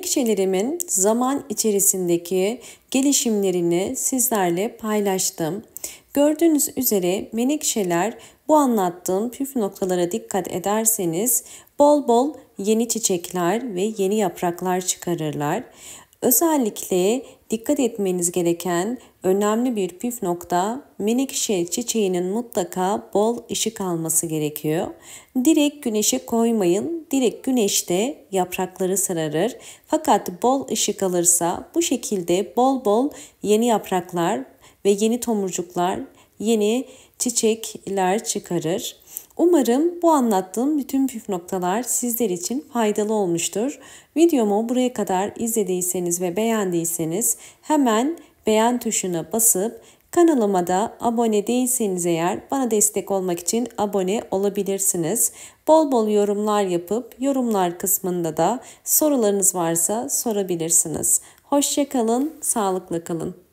Menekşelerimin zaman içerisindeki gelişimlerini sizlerle paylaştım. Gördüğünüz üzere menekşeler bu anlattığım püf noktalara dikkat ederseniz bol bol yeni çiçekler ve yeni yapraklar çıkarırlar. Özellikle dikkat etmeniz gereken önemli bir püf nokta, menekşe çiçeğinin mutlaka bol ışık alması gerekiyor. Direkt güneşe koymayın. Direkt güneşte yaprakları sararır. Fakat bol ışık alırsa bu şekilde bol bol yeni yapraklar ve yeni tomurcuklar, yeni çiçekler çıkarır. Umarım bu anlattığım bütün püf noktalar sizler için faydalı olmuştur. Videomu buraya kadar izlediyseniz ve beğendiyseniz hemen beğen tuşuna basıp kanalıma da abone değilseniz eğer bana destek olmak için abone olabilirsiniz. Bol bol yorumlar yapıp yorumlar kısmında da sorularınız varsa sorabilirsiniz. Hoşça kalın, sağlıkla kalın.